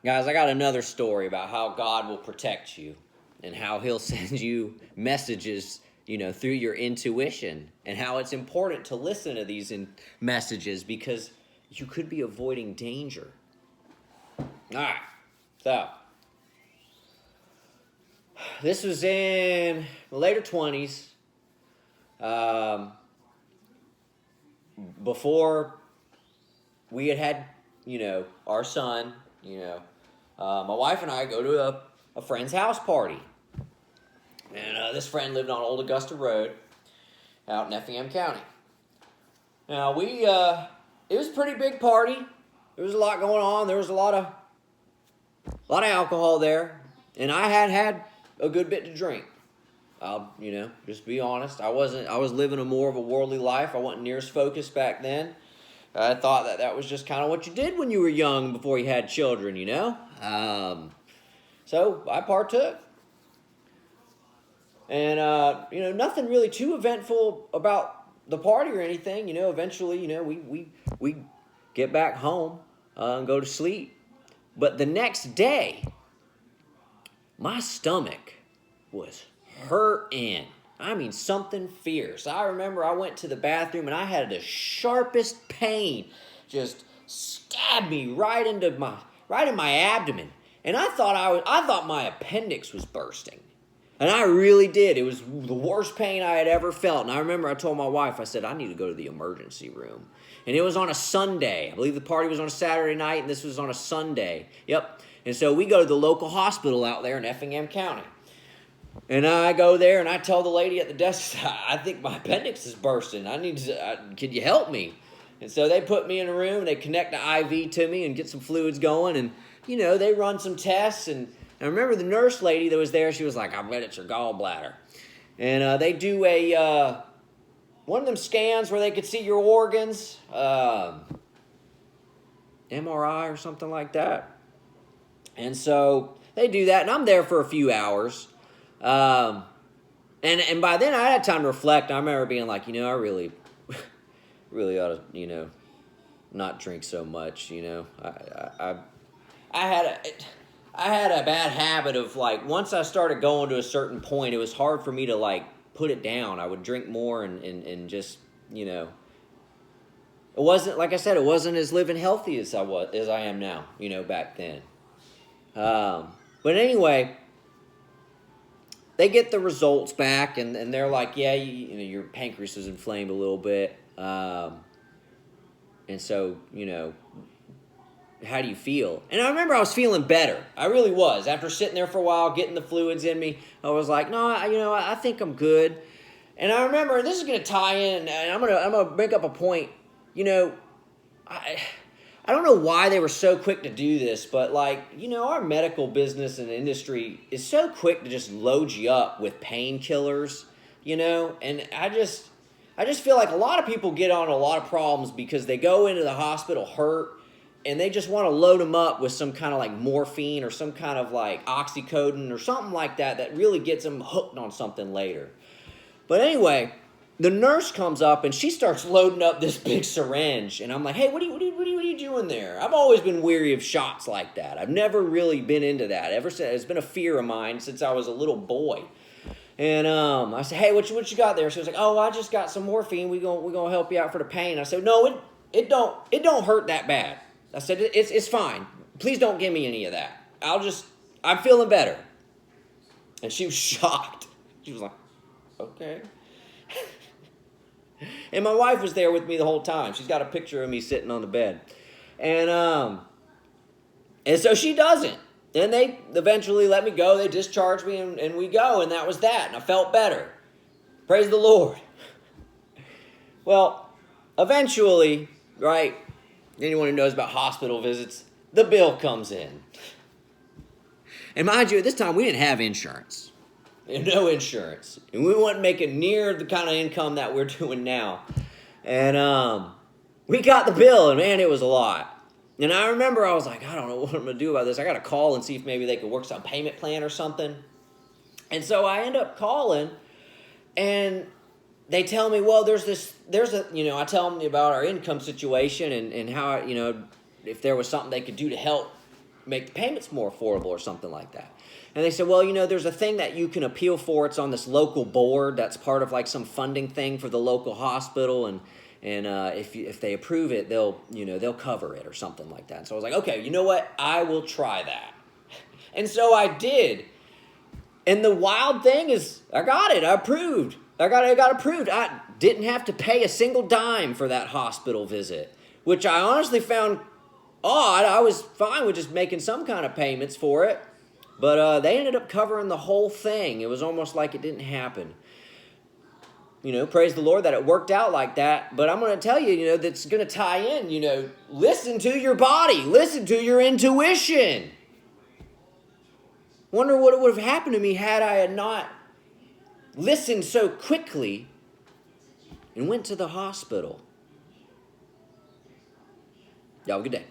Guys, I got another story about how God will protect you and how he'll send you messages, through your intuition, and how it's important to listen to these messages because you could be avoiding danger. All right. So, this was in the later 20s, before we had, our son, my wife and I go to a friend's house party. And this friend lived on Old Augusta Road out in Effingham County. Now, it was a pretty big party. There was a lot going on. There was a lot of alcohol there. And I had a good bit to drink. I'll, just be honest. I was living more of a worldly life. I wasn't near as focused back then. I thought that was just kind of what you did when you were young before you had children, So I partook. And, nothing really too eventful about the party or anything. Eventually, we get back home and go to sleep. But the next day, my stomach was hurting. I mean, something fierce. I remember I went to the bathroom and I had the sharpest pain just stabbed me right in my abdomen. And I thought my appendix was bursting. And I really did. It was the worst pain I had ever felt. And I remember I told my wife, I said, I need to go to the emergency room. And it was on a Sunday. I believe the party was on a Saturday night, and this was on a Sunday. Yep. And so we go to the local hospital out there in Effingham County. And I go there, and I tell the lady at the desk, I think my appendix is bursting. Can you help me? And so they put me in a room, and they connect the IV to me and get some fluids going. And, they run some tests, and I remember the nurse lady that was there, she was like, I bet it's your gallbladder. And they do one of them scans where they could see your organs, MRI or something like that. And so they do that, and I'm there for a few hours. And by then I had time to reflect. I remember being like, I really ought to, not drink so much, I had a bad habit of, once I started going to a certain point, it was hard for me to, put it down. I would drink more and just, it wasn't, like I said, it wasn't as living healthy as I am now, back then. But anyway, they get the results back, and they're like, yeah, your pancreas is inflamed a little bit. And so, how do you feel? And I remember I was feeling better. I really was. After sitting there for a while, getting the fluids in me, I was like, no, I think I'm good. And I remember, and this is going to tie in, and I'm gonna make up a point. I don't know why they were so quick to do this, but our medical business and industry is so quick to just load you up with painkillers, and I just feel like a lot of people get on a lot of problems because they go into the hospital hurt, and they just want to load them up with some kind of morphine or some kind of oxycodone or something like that really gets them hooked on something later. But anyway, the nurse comes up and she starts loading up this big syringe, and I'm like, hey, what are you doing there? I've always been weary of shots like that. I've never really been into that. Ever since, it's been a fear of mine since I was a little boy. And I said, hey, what you got there? She was like, oh, I just got some morphine. We're gonna help you out for the pain. I said, no, it don't hurt that bad. I said, it's fine. Please don't give me any of that. I'm feeling better. And she was shocked. She was like, okay. And my wife was there with me the whole time. She's got a picture of me sitting on the bed. And so she doesn't. Then they eventually let me go. They discharged me, and we go. And that was that. And I felt better. Praise the Lord. Well, eventually, right, anyone who knows about hospital visits, the bill comes in. And mind you, at this time, we didn't have insurance. No insurance. And we weren't making near the kind of income that we're doing now. And we got the bill, and man, it was a lot. And I remember I was like, I don't know what I'm going to do about this. I got to call and see if maybe they could work some payment plan or something. And so I end up calling, and they tell me, well, I tell them about our income situation and how, if there was something they could do to help make the payments more affordable or something like that. And they said, well, there's a thing that you can appeal for. It's on this local board that's part of like some funding thing for the local hospital, and if they approve it, they'll cover it or something like that. So I was like, okay, you know what? I will try that. And so I did. And the wild thing is, I got it. I approved. I got approved. I didn't have to pay a single dime for that hospital visit, which I honestly found odd. I was fine with just making some kind of payments for it, but they ended up covering the whole thing. It was almost like it didn't happen. Praise the Lord that it worked out like that. But I'm going to tell you, that's going to tie in, listen to your body. Listen to your intuition. Wonder what would have happened to me had I not listened so quickly and went to the hospital. Y'all have a good day.